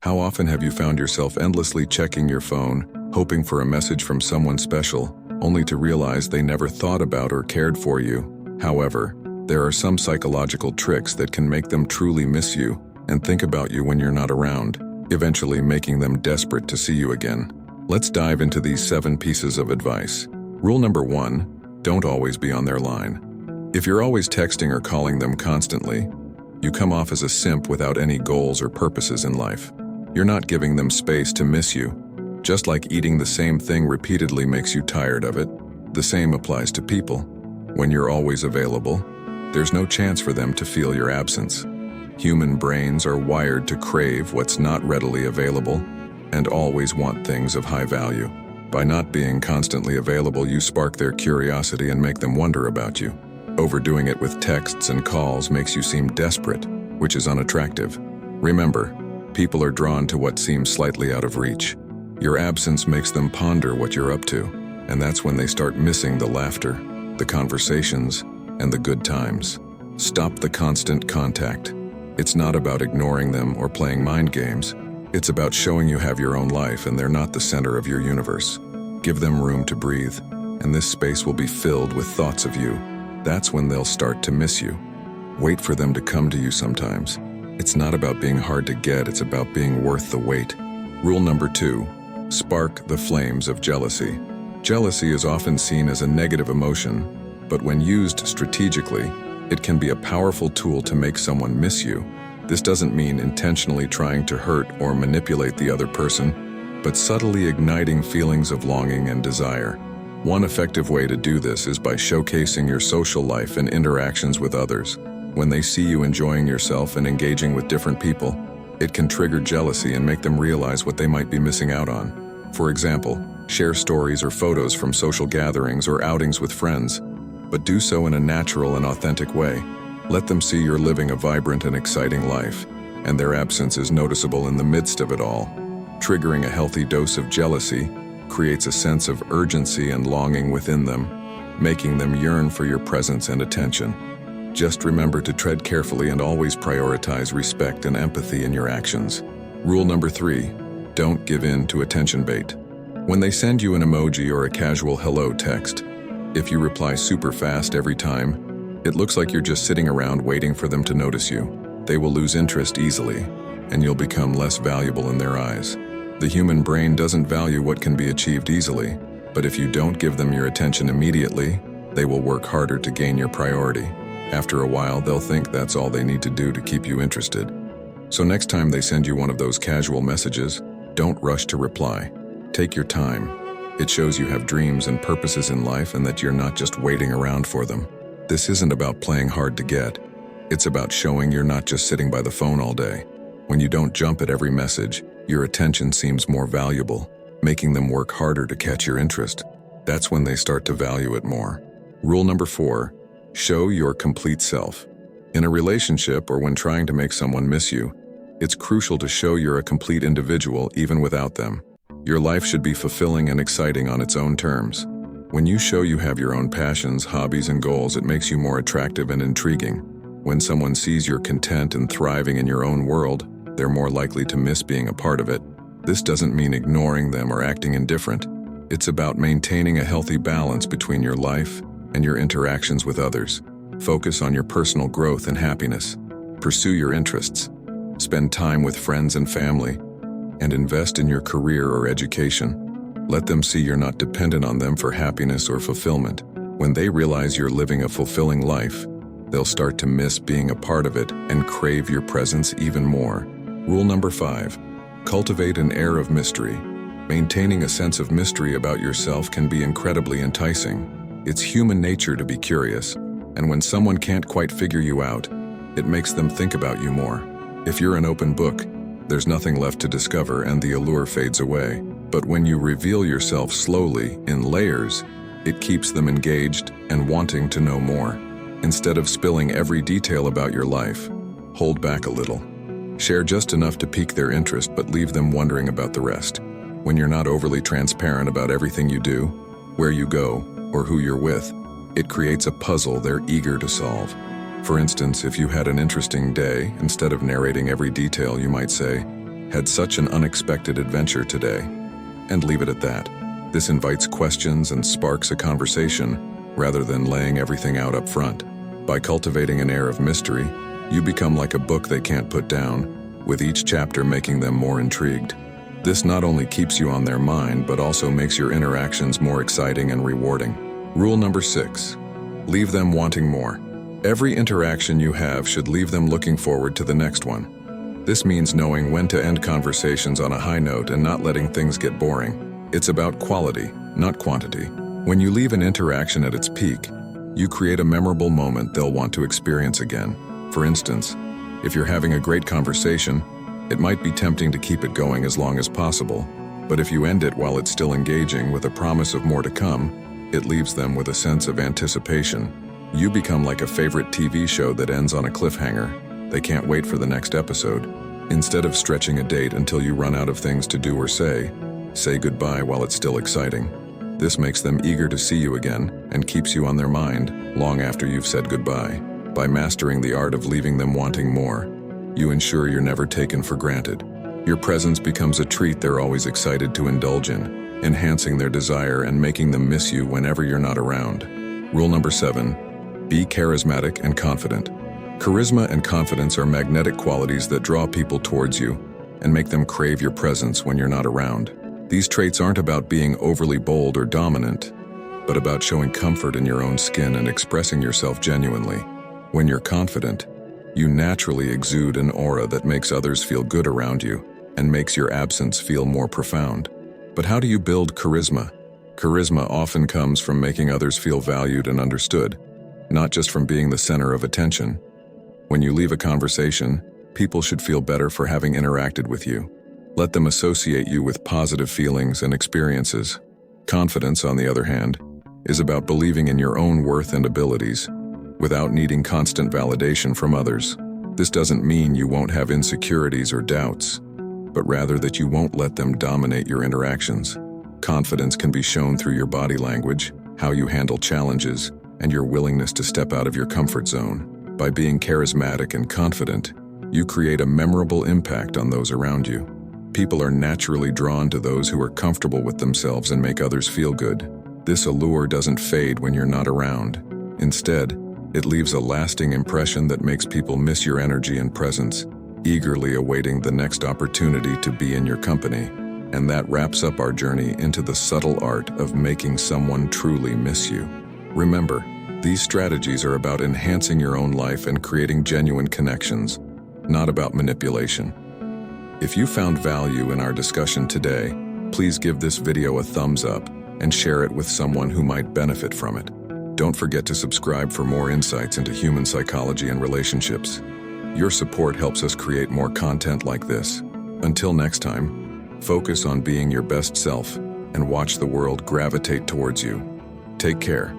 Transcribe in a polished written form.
How often have you found yourself endlessly checking your phone, hoping for a message from someone special, only to realize they never thought about or cared for you? However, there are some psychological tricks that can make them truly miss you and think about you when you're not around, eventually making them desperate to see you again. Let's dive into these 7 pieces of advice. Rule number 1, don't always be on their line. If you're always texting or calling them constantly, you come off as a simp without any goals or purposes in life. You're not giving them space to miss you. Just like eating the same thing repeatedly makes you tired of it, the same applies to people. When you're always available, there's no chance for them to feel your absence. Human brains are wired to crave what's not readily available and always want things of high value. By not being constantly available, you spark their curiosity and make them wonder about you. Overdoing it with texts and calls makes you seem desperate, which is unattractive. Remember, people are drawn to what seems slightly out of reach. Your absence makes them ponder what you're up to, and that's when they start missing the laughter, the conversations, and the good times. Stop the constant contact. It's not about ignoring them or playing mind games. It's about showing you have your own life and they're not the center of your universe. Give them room to breathe, and this space will be filled with thoughts of you. That's when they'll start to miss you. Wait for them to come to you sometimes. It's not about being hard to get, it's about being worth the wait. Rule number 2, spark the flames of jealousy. Jealousy is often seen as a negative emotion, but when used strategically, it can be a powerful tool to make someone miss you. This doesn't mean intentionally trying to hurt or manipulate the other person, but subtly igniting feelings of longing and desire. One effective way to do this is by showcasing your social life and interactions with others. When they see you enjoying yourself and engaging with different people, it can trigger jealousy and make them realize what they might be missing out on. For example, share stories or photos from social gatherings or outings with friends, but do so in a natural and authentic way. Let them see you're living a vibrant and exciting life, and their absence is noticeable in the midst of it all. Triggering a healthy dose of jealousy creates a sense of urgency and longing within them, making them yearn for your presence and attention. Just remember to tread carefully and always prioritize respect and empathy in your actions. Rule number 3, don't give in to attention bait. When they send you an emoji or a casual hello text, if you reply super fast every time, it looks like you're just sitting around waiting for them to notice you. They will lose interest easily, and you'll become less valuable in their eyes. The human brain doesn't value what can be achieved easily, but if you don't give them your attention immediately, they will work harder to gain your priority. After a while, they'll think that's all they need to do to keep you interested. So next time they send you one of those casual messages, don't rush to reply. Take your time. It shows you have dreams and purposes in life and that you're not just waiting around for them. This isn't about playing hard to get. It's about showing you're not just sitting by the phone all day. When you don't jump at every message, your attention seems more valuable, making them work harder to catch your interest. That's when they start to value it more. Rule number 4, show your complete self. In a relationship or when trying to make someone miss you, it's crucial to show you're a complete individual even without them. Your life should be fulfilling and exciting on its own terms. When you show you have your own passions, hobbies, and goals, it makes you more attractive and intriguing. When someone sees you're content and thriving in your own world, they're more likely to miss being a part of it. This doesn't mean ignoring them or acting indifferent. It's about maintaining a healthy balance between your life and your interactions with others. Focus on your personal growth and happiness. Pursue your interests. Spend time with friends and family, and invest in your career or education. Let them see you're not dependent on them for happiness or fulfillment. When they realize you're living a fulfilling life, they'll start to miss being a part of it and crave your presence even more. Rule number 5, cultivate an air of mystery. Maintaining a sense of mystery about yourself can be incredibly enticing. It's human nature to be curious, and when someone can't quite figure you out, it makes them think about you more. If you're an open book, there's nothing left to discover and the allure fades away. But when you reveal yourself slowly, in layers, it keeps them engaged and wanting to know more. Instead of spilling every detail about your life, hold back a little. Share just enough to pique their interest but leave them wondering about the rest. When you're not overly transparent about everything you do, where you go, or who you're with, it creates a puzzle they're eager to solve. For instance, if you had an interesting day, instead of narrating every detail, you might say, Had such an unexpected adventure today. And leave it at that. This invites questions and sparks a conversation, rather than laying everything out up front. By cultivating an air of mystery, you become like a book they can't put down, with each chapter making them more intrigued. This not only keeps you on their mind, but also makes your interactions more exciting and rewarding. Rule number 6. Leave them wanting more. Every interaction you have should leave them looking forward to the next one. This means knowing when to end conversations on a high note and not letting things get boring. It's about quality, not quantity. When you leave an interaction at its peak, you create a memorable moment they'll want to experience again. For instance, if you're having a great conversation, it might be tempting to keep it going as long as possible, but if you end it while it's still engaging with a promise of more to come, it leaves them with a sense of anticipation. You become like a favorite TV show that ends on a cliffhanger. They can't wait for the next episode. Instead of stretching a date until you run out of things to do or say goodbye while it's still exciting. This makes them eager to see you again and keeps you on their mind long after you've said goodbye. By mastering the art of leaving them wanting more, you ensure you're never taken for granted. Your presence becomes a treat they're always excited to indulge in, enhancing their desire and making them miss you whenever you're not around. Rule number 7. Be charismatic and confident. Charisma and confidence are magnetic qualities that draw people towards you and make them crave your presence when you're not around. These traits aren't about being overly bold or dominant, but about showing comfort in your own skin and expressing yourself genuinely. When you're confident, you naturally exude an aura that makes others feel good around you and makes your absence feel more profound. But how do you build charisma? Charisma often comes from making others feel valued and understood, not just from being the center of attention. When you leave a conversation, people should feel better for having interacted with you. Let them associate you with positive feelings and experiences. Confidence, on the other hand, is about believing in your own worth and abilities, without needing constant validation from others. This doesn't mean you won't have insecurities or doubts, but rather that you won't let them dominate your interactions. Confidence can be shown through your body language, how you handle challenges, and your willingness to step out of your comfort zone. By being charismatic and confident, you create a memorable impact on those around you. People are naturally drawn to those who are comfortable with themselves and make others feel good. This allure doesn't fade when you're not around. Instead, it leaves a lasting impression that makes people miss your energy and presence, eagerly awaiting the next opportunity to be in your company. And that wraps up our journey into the subtle art of making someone truly miss you. Remember, these strategies are about enhancing your own life and creating genuine connections, not about manipulation. If you found value in our discussion today, please give this video a thumbs up and share it with someone who might benefit from it. Don't forget to subscribe for more insights into human psychology and relationships. Your support helps us create more content like this. Until next time, focus on being your best self and watch the world gravitate towards you. Take care.